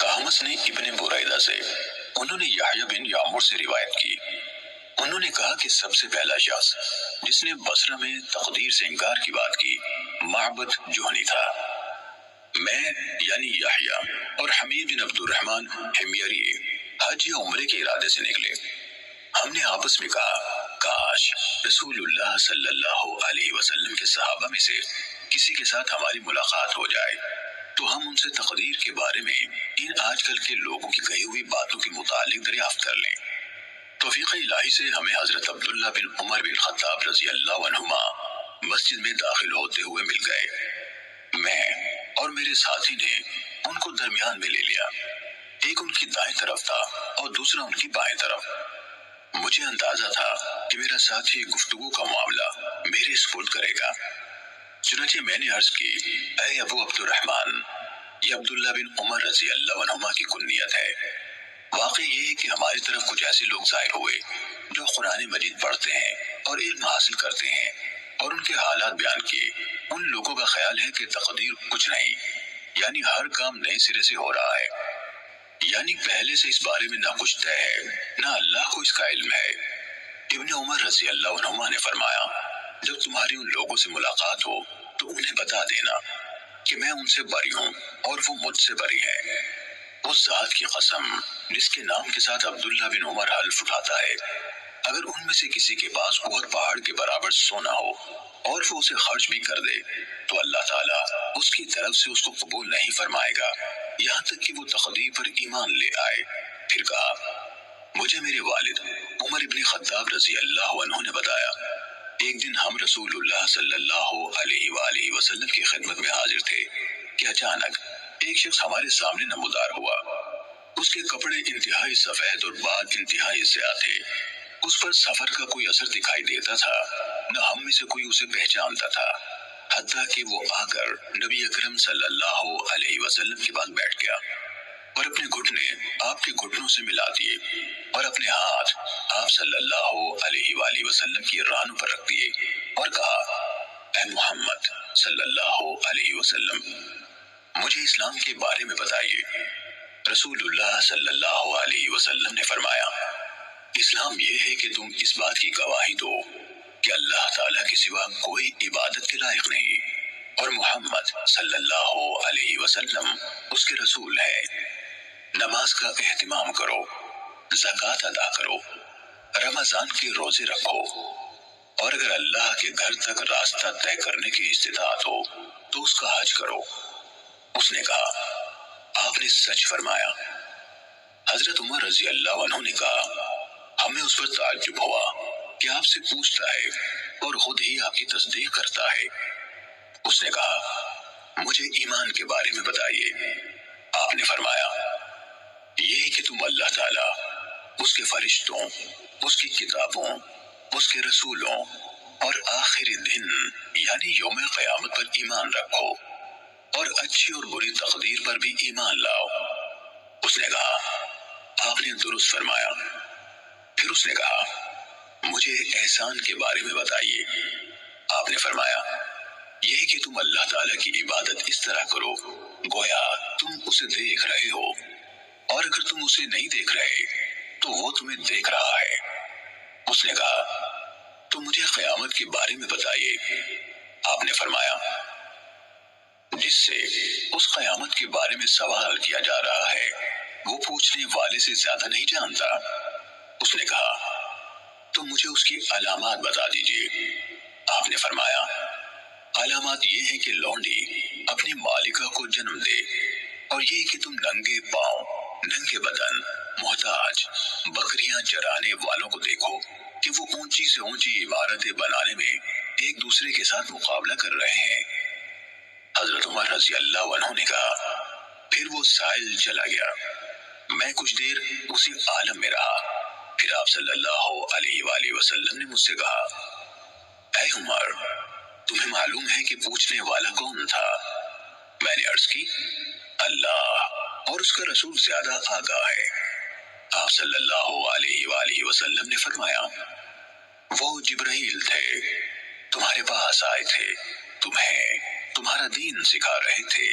कहामस ने इब्न बुरैदा से, उन्होंने याह्या बिन यामुर से रिवायत की। उन्होंने कहा कि सबसे पहला शख्स जिसने बसरा में तकदीर से इनकार की बात की माबद जुहनी था। मैं यानी याह्या और हमीद बिन अब्दुर्रहमान हिमयरी हज या उम्रे के इरादे से निकले। हमने आपस में कहा, काश रसूलुल्लाह सल्लल्लाहु अलैहि वसल्लम के सहाबा में से किसी के साथ हमारी मुलाकात हो जाए तो हम उनसे तकदीर के बारे में इन आजकल के लोगों की कही हुई बातों के मुतालिक दरियाफ्त कर लें। तौफीक इलाही से हमें हजरत अब्दुल्ला बिन उमर बिन खत्ताब रजी अल्लाह अन्हुमा मस्जिद में दाखिल होते हुए मिल गए। मैं और मेरे साथी ने उनको दरमियान में ले लिया। एक उनकी दाएं तरफ था और दूसरा उनकी बाएं तरफ। मुझे अंदाजा था कि मेरा साथी गुफ्तगू का मामला मेरे स्पुर्द करेगा। चुनांचे मैंने अर्ज की, ऐ अबू अब्दुर्रहमान, ये अब्दुल्ला बिन उमर रजी अल्लाह अन्हुमा की कुन्नियत है। वाकई ये है कि हमारी तरफ कुछ ऐसे लोग जाहिर हुए जो कुरान मजीद पढ़ते हैं और इल्म हासिल करते हैं और उनके हालात बयान किए। उन लोगों का ख्याल है कि तकदीर कुछ नहीं, यानी हर काम नए सिरे से हो रहा है, यानी पहले से इस बारे में ना कुछ तय है ना अल्लाह को इसका इल्म है। इब्न उमर रजी अल्लाह अन्हुमा ने फरमाया, जब तुम्हारी उन लोगों से मुलाकात हो तो उन्हें बता देना कि मैं उनसे बरी हूँ और वो मुझसे बरी है। उस जात की कसम जिसके नाम के साथ अब्दुल्ला बिन उमर हल्फ उठाता है, अगर उनमें से किसी के पास उहद पहाड़ के बराबर सोना हो और वो उसे खर्च भी कर दे तो अल्लाह ताला उसकी तरफ से उसको कबूल नहीं फरमाएगा यहाँ तक कि वो तकदीर पर ईमान ले आए। फिर कहा, मुझे मेरे वालिद उमर इब्न खत्ताब रजी अल्लाह अन्हु ने बताया, एक दिन हम रसूलुल्लाह सल्लल्लाहु अलैहि वसल्लम की खिदमत में हाजिर थे कि अचानक एक शख्स हमारे सामने नमूदार हुआ। उसके कपड़े इंतहाई सफेद और बाल इंतहाई स्याह थे। उस पर सफर का कोई असर दिखाई देता था, न हम में से कोई उसे पहचानता था, हत्ता कि वो आकर नबी अकरम सल्लल्लाहु अलैहि वसल्लम के पास बैठ गया और अपने घुटने आपके घुटनों से मिला दिए और अपने हाथ आप सल्लल्लाहु अलैहि वसल्लम की रानों पर रख दिए और कहा, ऐ मोहम्मद सल्लल्लाहु अलैहि वसल्लम, मुझे इस्लाम के बारे में बताइए। रसूलुल्लाह सल्लल्लाहु अलैहि वसल्लम ने फरमाया, इस्लाम ये है कि तुम इस बात की गवाही दो कि अल्लाह ताला के सिवा कोई इबादत के लायक नहीं और मोहम्मद सल्लल्लाहु अलैहि वसल्लम उसके रसूल है। नमाज का एहतिमाम करो, ज़कात अदा करो, रमजान के रोजे रखो और अगर अल्लाह के घर तक रास्ता तय करने की इस्तिताअत हो तो उसका हज करो। उसने कहा, आपने सच फरमाया। हजरत उमर रजी अल्लाह अन्हु ने कहा, हमें उस पर ताज्जुब हुआ कि आपसे पूछता है और खुद ही आपकी तस्दीक करता है। उसने कहा, मुझे ईमान के बारे में बताइए। आपने फरमाया, ये कि तुम अल्लाह ताला, उसके फरिश्तों, उसकी किताबों, उसके रसूलों और आखिरी दिन यानी यौम क़यामत पर ईमान रखो और अच्छी और बुरी तकदीर पर भी ईमान लाओ। उसने कहा, आपने दुरुस्त फरमाया। फिर उसने कहा, मुझे एहसान के बारे में बताइए। आपने फरमाया, यह कि तुम अल्लाह ताला की इबादत इस तरह करो गोया तुम उसे देख रहे हो और अगर तुम उसे नहीं देख रहे तो वो तुम्हें देख रहा है। उसने कहा, तो मुझे क़यामत के बारे में बताइए। आपने फरमाया, जिससे उस क़यामत के बारे में सवाल किया जा रहा है वो पूछने वाले से ज्यादा नहीं जानता। उसने कहा, तो मुझे उसकी अलामात बता दीजिए। आपने फरमाया, अलामात ये है कि लौंडी अपनी मालिका को जन्म दे और ये कि तुम नंगे पांव, नंगे बदन, मोहताज बकरियां चराने वालों को देखो कि वो ऊंची से ऊंची इमारतें बनाने में एक दूसरे के साथ मुकाबला कर रहे हैं। हजरत उमर रज़ी अल्लाह अन्हु ने कहा, फिर वो साइल चला गया। मैं कुछ देर उसी आलम में रहा। फिर आप सल्लल्लाहु अलैहि वसल्लम ने मुझसे कहा, ऐ उमर, तुम्हें मालूम है कि पूछने वाला कौन था? मैंने अर्ज की, अल्लाह और उसका रसूल ज्यादा आगाह है। आप सल्लल्लाहु अलैहि वसल्लम ने फरमाया, वो जिब्राइल थे, तुम्हारे पास आए थे, तुम्हें तुम्हारा दीन सिखा रहे थे।